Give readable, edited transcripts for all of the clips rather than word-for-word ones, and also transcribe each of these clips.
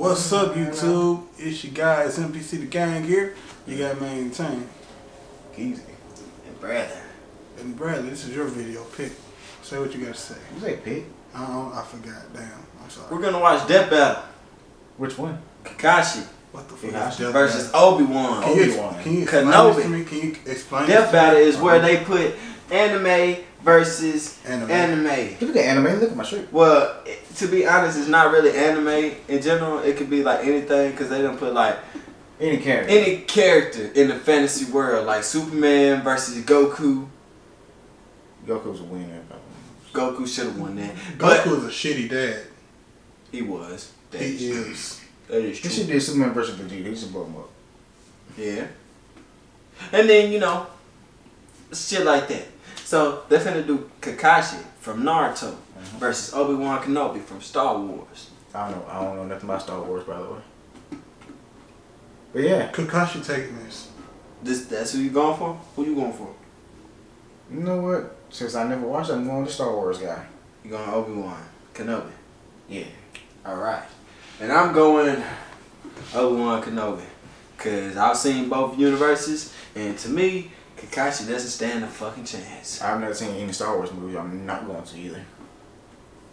What's up, YouTube? It's your guys, MPC the gang here. You got maintain. Keezy. And Bradley. And Bradley, this is your video. Pick. Say what you got to say. You say pick? I forgot. Damn. I'm sorry. We're gonna watch Death Battle. Which one? Kakashi. What the fuck is Death versus Battle? Obi-Wan. Can you explain Kenobi. this to me? Can you explain Death this Battle to me? is where they put anime versus anime. If you get anime, look at my shirt. Well, to be honest, it's not really anime in general. It could be like anything because they don't put like any character in the fantasy world, like Superman versus Goku. Goku's a winner. Goku should have won that. Goku is a shitty dad. He was. He is. That is true. He should do Superman versus Vegeta. He should blow him up. Yeah. And then, you know, shit like that. So, they're finna do Kakashi from Naruto versus Obi-Wan Kenobi from Star Wars. I don't know nothing about Star Wars, by the way. But yeah. Kakashi taking this. That's who you going for? Who you going for? You know what? Since I never watched it, I'm going the Star Wars guy. You going Obi-Wan Kenobi? Yeah. Alright. And I'm going Obi-Wan Kenobi. Because I've seen both universes, and to me, Kakashi doesn't stand a fucking chance. I've never seen any Star Wars movie. I'm not going to either.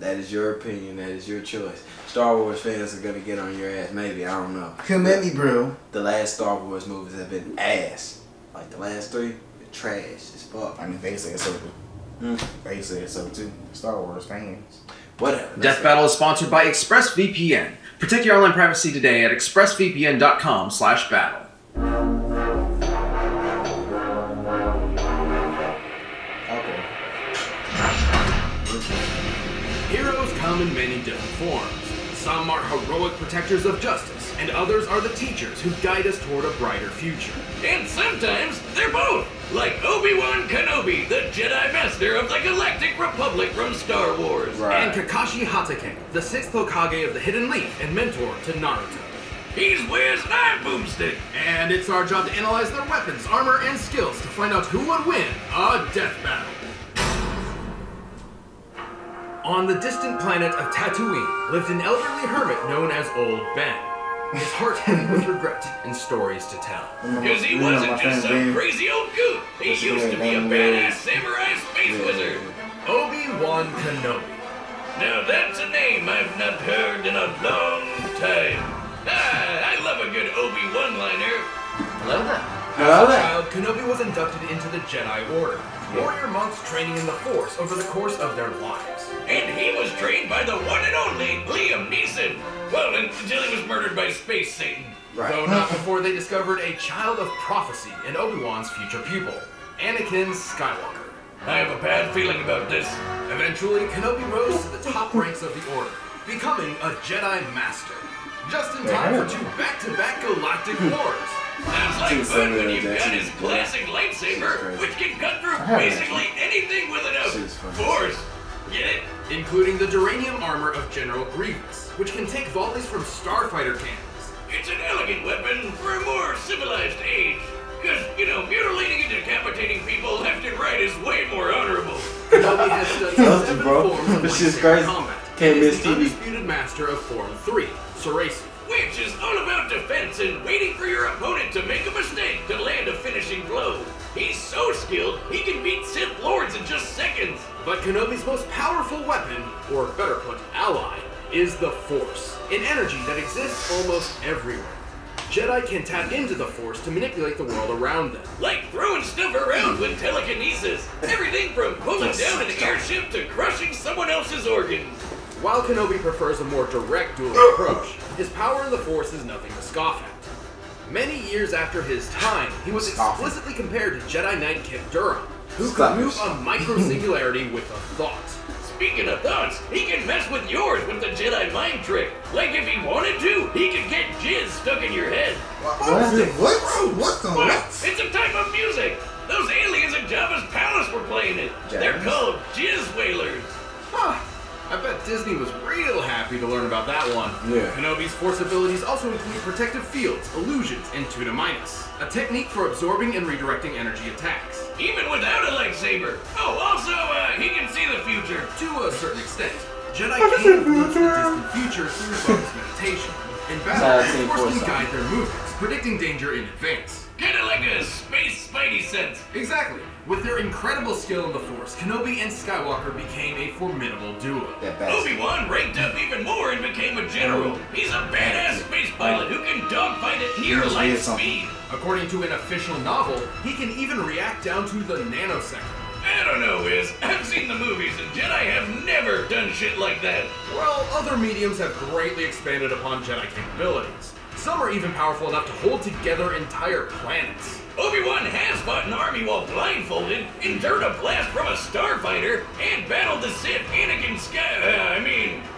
That is your opinion. That is your choice. Star Wars fans are going to get on your ass. Maybe. I don't know. Come at me, bro. The last Star Wars movies have been ass. Like the last three, they're trash as fuck. I mean, they said so too. They said so too. Star Wars fans. Whatever. Death Battle is sponsored by ExpressVPN. Protect your online privacy today at expressvpn.com/battle. Okay. Heroes come in many different forms. Some are heroic protectors of justice, and others are the teachers who guide us toward a brighter future. And sometimes they're both, like Obi-Wan Kenobi, the Jedi Master of the Galactic Republic from Star Wars. Right. And Kakashi Hatake, the 6th Hokage of the Hidden Leaf and mentor to Naruto. He's Wiz and I'm Boomstick. And it's our job to analyze their weapons, armor, and skills to find out who would win a death battle. On the distant planet of Tatooine lived an elderly hermit known as Old Ben. His heart heavy with regret and stories to tell. Because he wasn't just some crazy old goot. He used to be a badass samurai space wizard. Obi-Wan Kenobi. Now that's a name I've not heard in a long time. I love a good Obi-Wan liner. Love that. As a child, Kenobi was inducted into the Jedi Order. Warrior monks training in the Force over the course of their lives. And he was trained by the one and only Liam Neeson. Well, until he was murdered by Space Satan. Right. Though not before they discovered a child of prophecy in Obi-Wan's future pupil, Anakin Skywalker. I have a bad feeling about this. Eventually, Kenobi rose to the top ranks of the Order, becoming a Jedi Master. Just in time for 2 back-to-back galactic wars. Sounds like fun when you've got his classic lightsaber, which can cut through basically anything with enough force. Get it? Including the Duranium armor of General Grievous, which can take volleys from starfighter cannons. It's an elegant weapon for a more civilized age. Because, you know, mutilating and decapitating people left and right is way more honorable. Kenobi has studied 7 forms of This shit's lightsaber crazy. combat. Can't and is miss the TV. undisputed master of Form 3, Cerasi. Which is all about defense and waiting for your opponent to make a mistake to land a finishing blow. He's so skilled, he can beat Sith Lords in just seconds. But Kenobi's most powerful weapon, or better put, ally, is the Force, an energy that exists almost everywhere. Jedi can tap into the Force to manipulate the world around them. Like throwing stuff around with telekinesis. Everything from pulling down an airship to crushing someone else's organs. While Kenobi prefers a more direct dueling approach, his power in the Force is nothing to scoff at. Many years after his time, he was explicitly compared to Jedi Knight Kip Durham, who could move a micro-singularity with a thought. Speaking of thoughts, he can mess with yours with the Jedi mind trick. Like if he wanted to, he could get jizz stuck in your head. What the what? It's a type of music. Those aliens at Jabba's palace were playing it. They're called jizz whalers. Huh, I bet bet Disney was real happy to learn about that one. Yeah. Kenobi's force abilities also include protective fields, illusions, and Tuna Minus, a technique for absorbing and redirecting energy attacks. Even without a lightsaber. Oh, also, he can see the future. To a certain extent, Jedi can glimpse the distant future through focused meditation. In battle, the Force can guide their movements, predicting danger in advance. Kinda like a space spidey sense. Exactly. With their incredible skill in the Force, Kenobi and Skywalker became a formidable duo. Obi-Wan ranked up even more and became a general. He's a badass space pilot who can dogfight at near light speed. According to an official novel, he can even react down to the nanosecond. I don't know, Wiz. I've seen the movies and Jedi have never done shit like that. Well, other mediums have greatly expanded upon Jedi capabilities. Some are even powerful enough to hold together entire planets. Obi-Wan has fought an army while blindfolded, endured a blast from a starfighter, and battled the Sith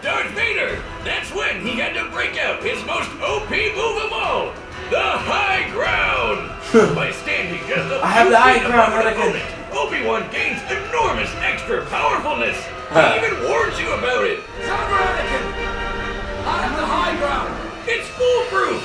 Darth Vader. That's when he had to break out his most OP move of all, the high ground. By standing just a I have the high feet ground, above an Anakin. opponent, Obi-Wan gains enormous extra powerfulness. He even warns you about it. I have the high ground! It's foolproof.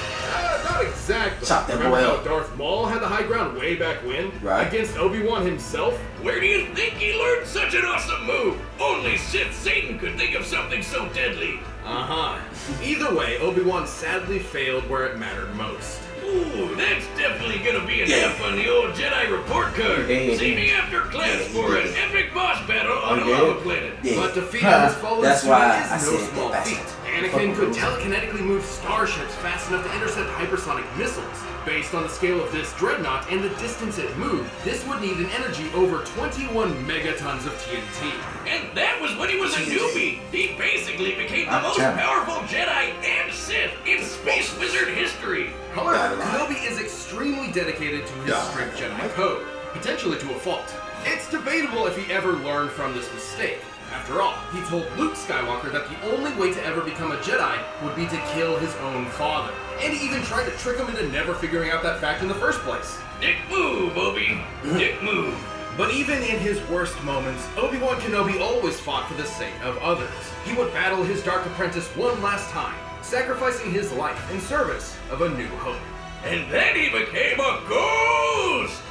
Not exactly. Chop that Remember boy how up. Darth Maul had the high ground way back when? Right. Against Obi-Wan himself? Where do you think he learned such an awesome move? Only Sith Satan could think of something so deadly. Uh-huh. Either way, Obi-Wan sadly failed where it mattered most. Ooh, that's definitely gonna be an F on the old Jedi report card. See me after class for an epic boss battle on a lava planet. But defeating his fallen That's why I student is no said small that. feat. Anakin could telekinetically move starships fast enough to intercept hypersonic missiles. Based on the scale of this dreadnought and the distance it moved, this would need an energy over 21 megatons of TNT. And that was when he was a newbie. He basically became the most powerful Jedi and Sith in Space Wizard history. However, Kenobi is extremely dedicated to his strict Jedi code, potentially to a fault. It's debatable if he ever learned from this mistake. After all, he told Luke Skywalker that the only way to ever become a Jedi would be to kill his own father. And he even tried to trick him into never figuring out that fact in the first place. Dick move, Obi. Dick move. But even in his worst moments, Obi-Wan Kenobi always fought for the sake of others. He would battle his Dark Apprentice one last time, sacrificing his life in service of a new hope. And then he became a ghost!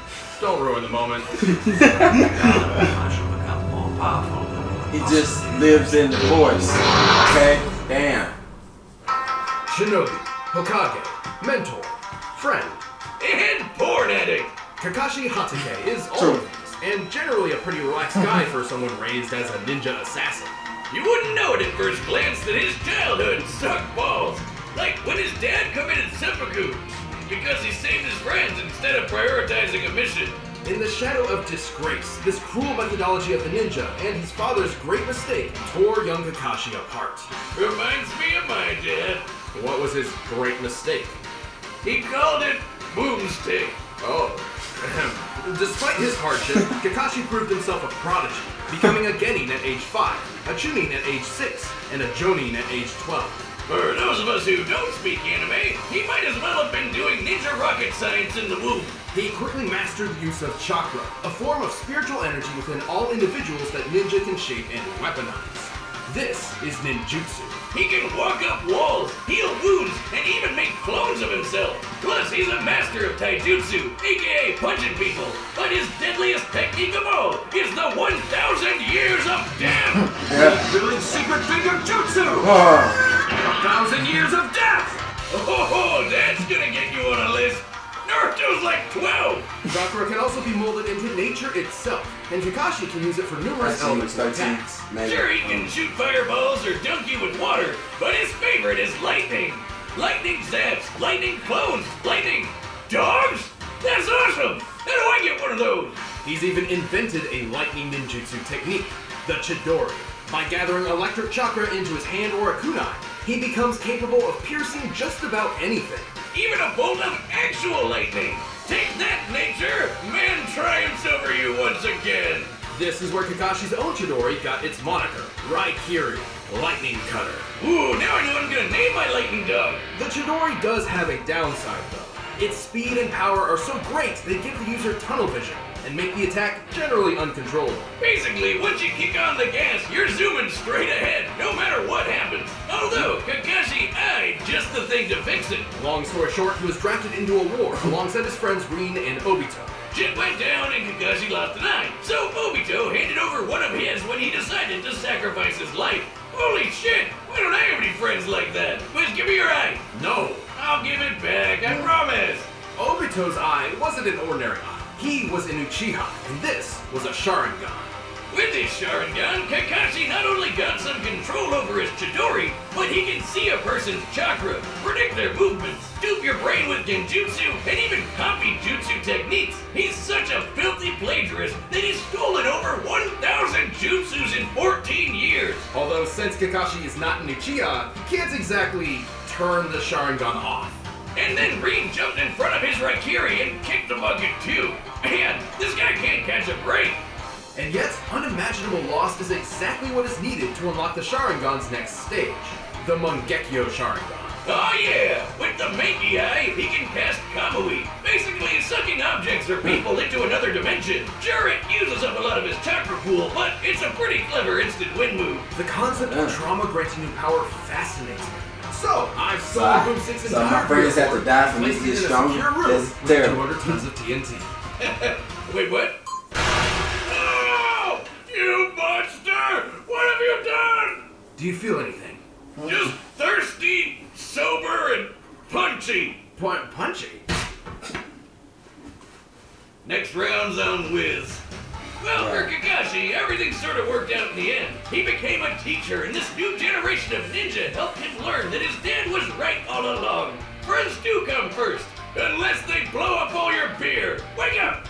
Don't ruin the moment. I shall become more powerful. He just lives in the Force. Okay? Damn. Shinobi, Hokage, mentor, friend, And porn addict! Kakashi Hatake is all of these, and generally a pretty relaxed guy for someone raised as a ninja assassin. You wouldn't know it at first glance that his childhood sucked balls. Like when his dad committed seppuku because he saved his friends instead of prioritizing a mission. In the shadow of disgrace, this cruel methodology of the ninja and his father's great mistake tore young Kakashi apart. Reminds me of my dad. What was his great mistake? He called it boomstick. Oh. Despite his hardship, Kakashi proved himself a prodigy, becoming a Genin at age 5, a Chunin at age 6, and a Jonin at age 12. For those of us who don't speak anime, he might as well have been doing ninja rocket science in the womb. He quickly mastered the use of chakra, a form of spiritual energy within all individuals that ninja can shape and weaponize. This is ninjutsu. He can walk up walls, heal wounds, and even make clones of himself. Plus, he's a master of taijutsu, aka punching people. But his deadliest technique of all is the 1,000 years of death. Doing secret finger jutsu! 1,000 years of death! Oh, that's gonna get you on a list. Naruto's like 12. Chakra can also be molded into nature itself, and Kakashi can use it for numerous elements of attacks. Sure, he can shoot fireballs or dunk you with water, but his favorite is lightning. Lightning zaps, lightning clones, lightning dogs? That's awesome! How do I get one of those? He's even invented a lightning ninjutsu technique, the Chidori. By gathering electric chakra into his hand or a kunai, he becomes capable of piercing just about anything. Even a bolt of actual lightning. Take that, nature! Man triumphs over you once again. This is where Kakashi's own Chidori got its moniker, Raikiri, Lightning Cutter. Ooh, now I know what I'm gonna name my lightning dog. The Chidori does have a downside though. Its speed and power are so great they give the user tunnel vision and make the attack generally uncontrollable. Basically, once you kick on the gas, you're zooming straight ahead, no matter Long story short, he was drafted into a war alongside his friends Rin and Obito. Shit went down and Kakashi lost the night, so Obito handed over one of his when he decided to sacrifice his life. Holy shit, why don't I have any friends like that? Wiz, give me your eye. No. I'll give it back, I promise. Obito's eye wasn't an ordinary eye. He was an Uchiha, and this was a Sharingan. With his Sharingan, Kakashi not only got some control over his Chidori, but he can see a person's chakra, predict their movements, dupe your brain with genjutsu, and even copy jutsu techniques. He's such a filthy plagiarist that he's stolen over 1,000 jutsus in 14 years. Although since Kakashi is not an Uchiha, he can't exactly turn the Sharingan off. And then Rin jumped in front of his Raikiri and kicked the bucket too. Man, this guy can't catch a break. And yet, unimaginable loss is exactly what is needed to unlock the Sharingan's next stage, the Mangekyo Sharingan. Oh yeah! With the Manky Eye, he can cast Kamui, basically sucking objects or people into another dimension. Sure, it uses up a lot of his chakra pool, but it's a pretty clever instant win move. The concept of trauma granting new power fascinates me. So, I've sold Boom 6 So my friends have to die for me to get stronger? That's terrible. 200 tons of TNT. Wait, what? Oh! You monster! What have you done? Do you feel anything? Just thirsty, sober, and punchy. Punchy? Next round's on Wiz. Well, for Kakashi, everything sort of worked out in the end. He became a teacher, and this new generation of ninja helped him learn that his dad was right all along. Friends do come first, unless they blow up all your beer. Wake up!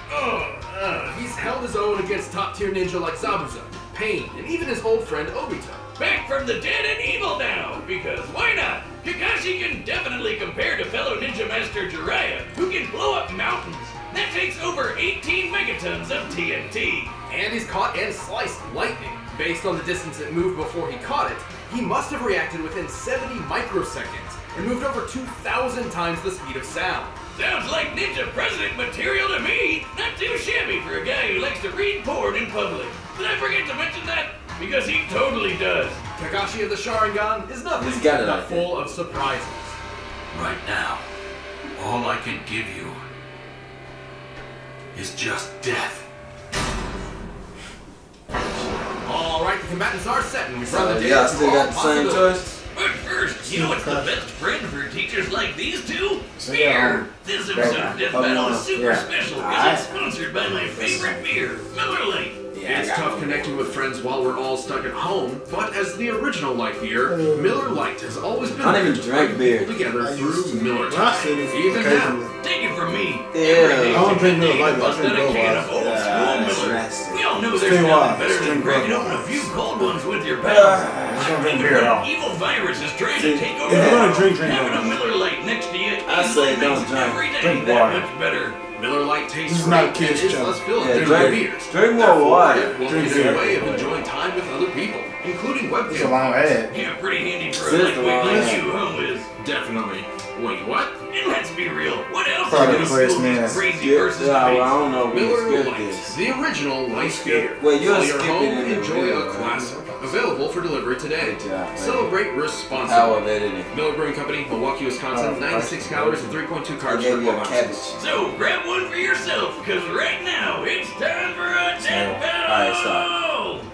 He's held his own against top-tier ninja like Zabuza, Pain, and even his old friend Obito. Back from the dead and evil now, because why not? Kakashi can definitely compare to fellow ninja master Jiraiya, who can blow up mountains. That takes over 18 megatons of TNT. And he's caught and sliced lightning. Based on the distance it moved before he caught it, he must have reacted within 70 microseconds and moved over 2,000 times the speed of sound. Sounds like ninja president material to me. Not too shabby for a guy who likes to read porn in public. Did I forget to mention that? Because he totally does. Kakashi of the Sharingan is nothing He's got it but like full of surprises. Right now, all I can give you is just death. Alright, the combatants are set and we So run the day y'all through still all got the same possibilities. choice? But first, you know what's the best friend for teachers like these two? So Beer! yeah, This episode of Death Battle is super Yeah. special because it's sponsored by my favorite beer, Miller Lite. It's tough connecting with friends while we're all stuck at home, but as the original light beer, Miller Lite has always been I don't there even to drink bring beer. people together I through used to. Miller When I Time. see this Even now. occasionally. Take it from me. Yeah. Every day I don't to drink Miller midday, Lite, I bust drink out a can of Budweiser. old school Miller. That's We all know Stay there's wise, nothing better than drink cracking Budweiser. open a few cold ones with your I pals. don't drink Even beer at when all. an evil virus is trying to take over If you're gonna the drink, world, having a Budweiser. Miller Lite next to you I say makes don't drink. every day Drink that water. much better. Miller Lite tastes This is not great and kids' is show. less filling Yeah, than drink- other beers. drink more Therefore, water. it will Drink get in the beer. way of enjoying time with other people, including web It's a long ad. Yeah, pretty handy for a This is lightweight long. like you, huh, Wiz? Definitely. Wait, what? And let's be real, what else Probably are the these first man. crazy Yeah, versus well, I debates? don't know. We Miller skip Lite, this. the original light beer. Wait, you're While you're skipping home, in the enjoy video, a right? classic. Available for delivery today. Good job, man. Celebrate Power responsibly. of editing. Miller Brewing Company, Milwaukee, Wisconsin, 96 calories and 3.2 I carbs gave per you a ounce. cabbage. So grab one for yourself, because right now it's time for a death battle! Alright, stop.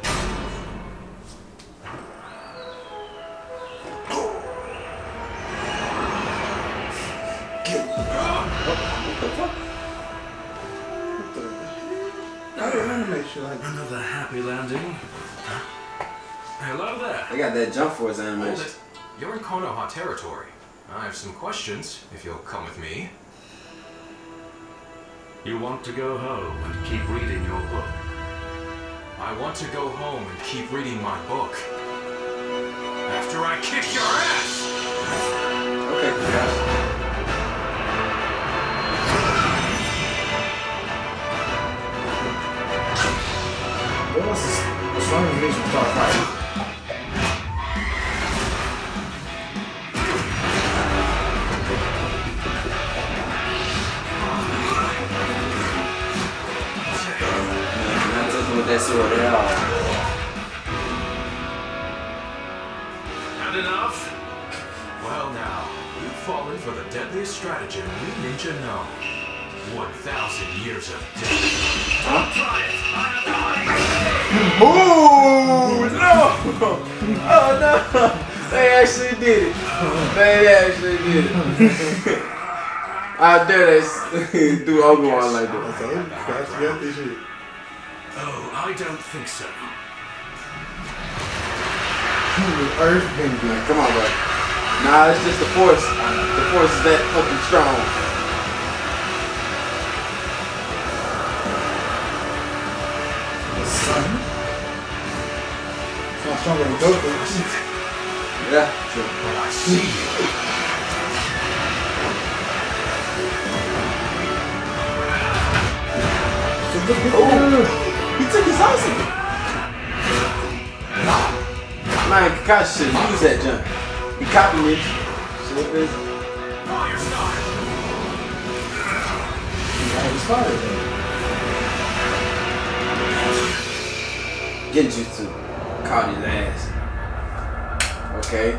I didn't animate shit like that. Another happy landing. Hello there. I got that jump force Hold animation. it. You're in Konoha territory. I have some questions, if you'll come with me. You want to go home and keep reading your book. I want to go home and keep reading my book. After I kick your ass! Okay, guys. What's wrong with these start fighting? Not taking with that sword at all. Had enough? Well now, You've fallen for the deadliest stratagem we ninja know. 1,000 years of death. Ooh, no! Oh no! They actually did it. They actually did it. How dare they do Obi-Wan like that? Oh, I don't think so. Come on, bro. Nah, it's just the Force. The Force is that fucking strong. It's not stronger than Goku. Yeah. But I see you. He took his awesome. Man, Kakashi should use that junk. He copied me. Shit, this. Fire style. It's fire. Genjutsu. Caught his ass. Okay.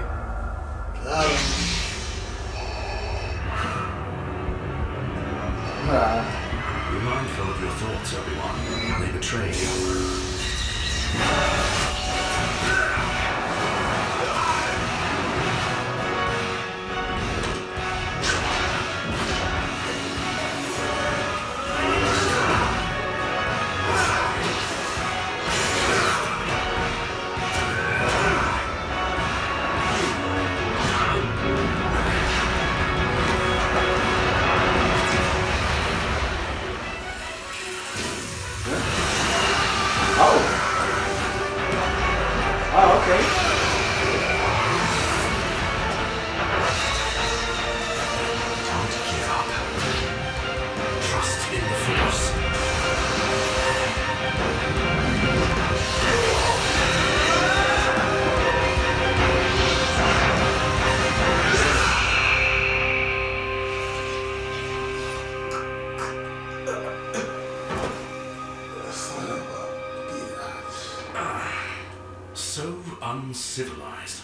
Be mindful of your thoughts, Obi-Wan. They betray you. Oh, okay. Don't give up. Trust in the Force. So uncivilized.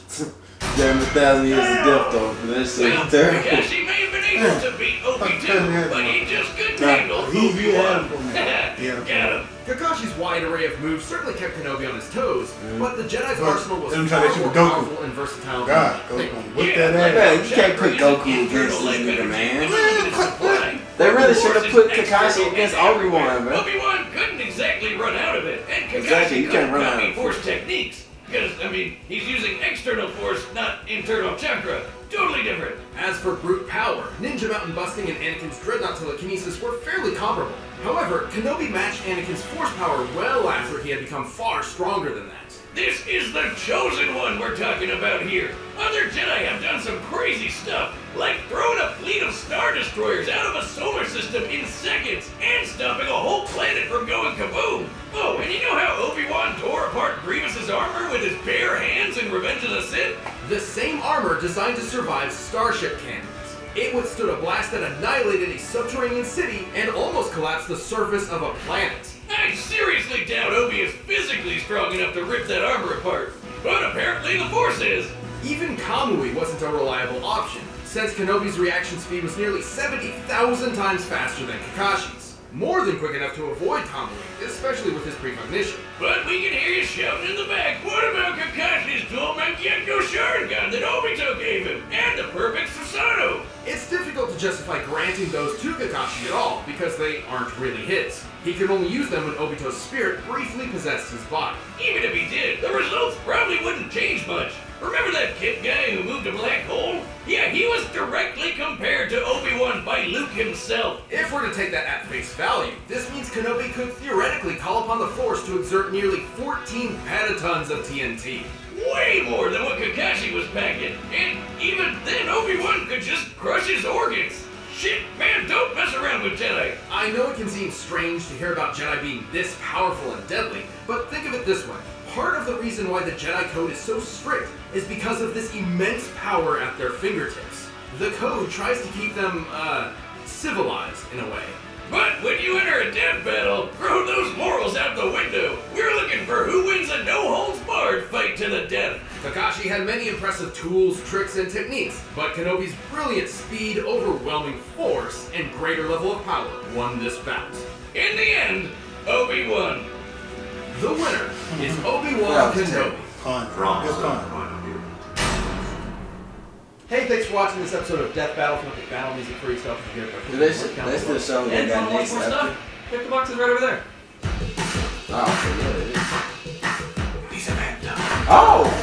Damn, 1,000 years of death though. That shit Well, is terrible. Kakashi may have been able to beat Obi-2, but he just couldn't handle He had him for me. Obi-Wan. Got him. Kakashi's wide array of moves certainly kept Kenobi on his toes, but the Jedi's But arsenal was let him far try that shit more with Goku. powerful and versatile. God, than Goku. you Whip Yeah, that like ass. Man, you can't put Goku against this nigga, man. They really should have put Kakashi against Obi-Wan, man. Obi-Wan couldn't exactly run out of it, and Kakashi Exactly, you couldn't can't run out copy of Force techniques. Because, I mean, he's using external force, not internal chakra. Totally different. As for brute power, ninja mountain busting and Anakin's dreadnought telekinesis were fairly comparable. However, Kenobi matched Anakin's force power well after he had become far stronger than that. This is the chosen one we're talking about here. Other Jedi have done some crazy stuff, like throwing a fleet of Star Destroyers out of a solar system in seconds and stopping a whole planet from going kaboom. Oh, and you know how Obi-Wan tore apart Grievous's armor with his bare hands in Revenge of the Sith? The same armor designed to survive starship cannons. It withstood a blast that annihilated a subterranean city and almost collapsed the surface of a planet. I seriously doubt Obi is physically strong enough to rip that armor apart. But apparently the Force is. Even Kamui wasn't a reliable option, since Kenobi's reaction speed was nearly 70,000 times faster than Kakashi's. More than quick enough to avoid Kamui, especially with his precognition. But we can hear you shouting in the back, what about Kakashi's dual Mangekyou Sharingan that Obito gave him? And the perfect Susanoo? It's difficult to justify granting those to Kakashi at all, because they aren't really his. He could only use them when Obito's spirit briefly possessed his body. Even if he did, the results probably wouldn't change much. Remember that kid guy who moved a black hole? Yeah, he was directly compared to Obi-Wan by Luke himself. If we're to take that at face value, this means Kenobi could theoretically call upon the Force to exert nearly 14 petatons of TNT. Way more than what Kakashi was packing. And even then, Obi-Wan could just crush his organs. Shit, man, don't mess around with Jedi. I know it can seem strange to hear about Jedi being this powerful and deadly, but think of it this way. Part of the reason why the Jedi Code is so strict is because of this immense power at their fingertips. The Code tries to keep them, civilized in a way. But when you enter a death battle, throw those morals out the window. We're looking for who wins a no-holds-barred fight to the death. Kakashi had many impressive tools, tricks, and techniques, but Kenobi's brilliant speed, overwhelming force, and greater level of power won this bout. In the end, Obi-Wan. The winner is Obi-Wan Kenobi. Good pun. Hey, thanks for watching this episode of Death Battle. From the battle music free stuff. They still show they And got want next more after. stuff? Pick the boxes right over there. Oh, okay, yeah, it is. These are bad. Oh!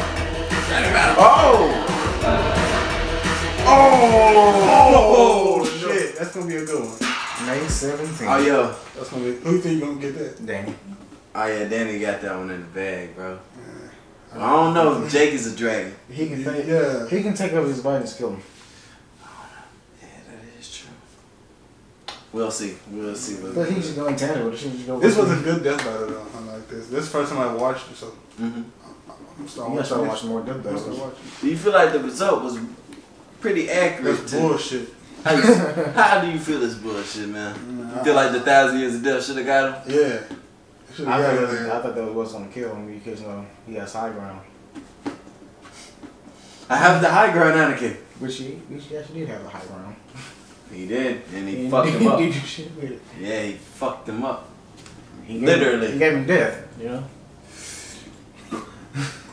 Oh shit, that's gonna be a good one. May 17th. Oh, yo. That's gonna be. Who you think you gonna get that? Danny. Oh, yeah, Danny got that one in the bag, bro. I don't know if Jake is a dragon. He can take. Yeah. He can take up his vitamins, kill him. Yeah, that is true. We'll see. We'll see. But he's just going tangible. This This was a good death battle though. I like this. This is the first time I watched it, so I'm starting You gotta start watching watching more death this. I'm battles. start watching. Do you feel like the result was pretty accurate? That's bullshit. How do you feel this bullshit, man? You feel like the 1,000 years of death should have got him? Yeah. I thought that was gonna kill him because he has high ground. I have the high ground, Anakin. Which he actually did have the high ground. He did, and he fucked him up. He did shit with it. Yeah, he fucked him up. He Literally. He gave him death, you know?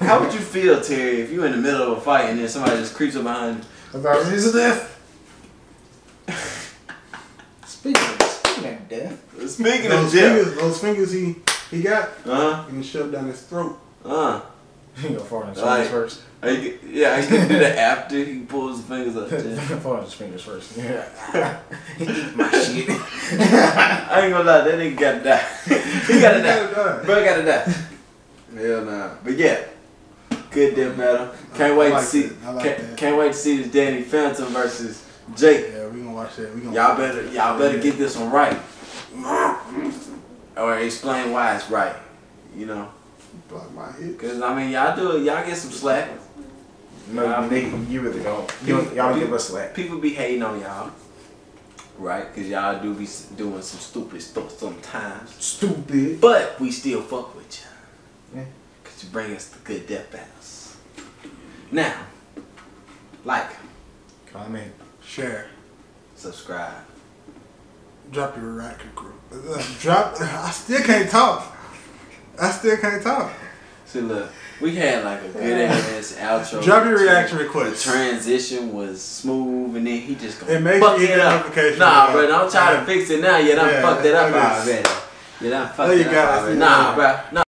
How would you feel, Terry, if you were in the middle of a fight and then somebody just creeps up behind you? I thought it was death. Speaking of death. Speaking of death. Those fingers he got, Uh-huh. and shoved down his throat. He go far in his Like- fingers first. Yeah, I can do that after he pulls his fingers up. Yeah. Far in his fingers first. Yeah. He eat my shit. I ain't gonna lie, that nigga gotta die. He gotta die. Bro gotta die. Hell nah. But yeah, good death battle. Can't wait to see. Can't wait to see this Danny Phantom versus Jake. Yeah, we gonna watch that. Y'all better get this one right, or explain why it's right. You know, Block my hit. cause I mean y'all do it. Y'all get some slack. No, you really don't. Y'all don't give us slack. People be hating on y'all, right? Cause y'all do be doing some stupid stuff sometimes. Stupid. But we still fuck with you. Yeah. Cause you bring us the good death battles. Now, like, Comment. Share. subscribe. Drop your reaction crew. I still can't talk. See, look, we had like a good ass outro. Drop your reaction The request. transition was smooth, and then he just It gonna makes fuck you it up. notification. Nah, bro, don't try to fix it now. You done Yeah, fucked it up that is- already. You done fucked you it up got it. already. Nah, bro. Nah.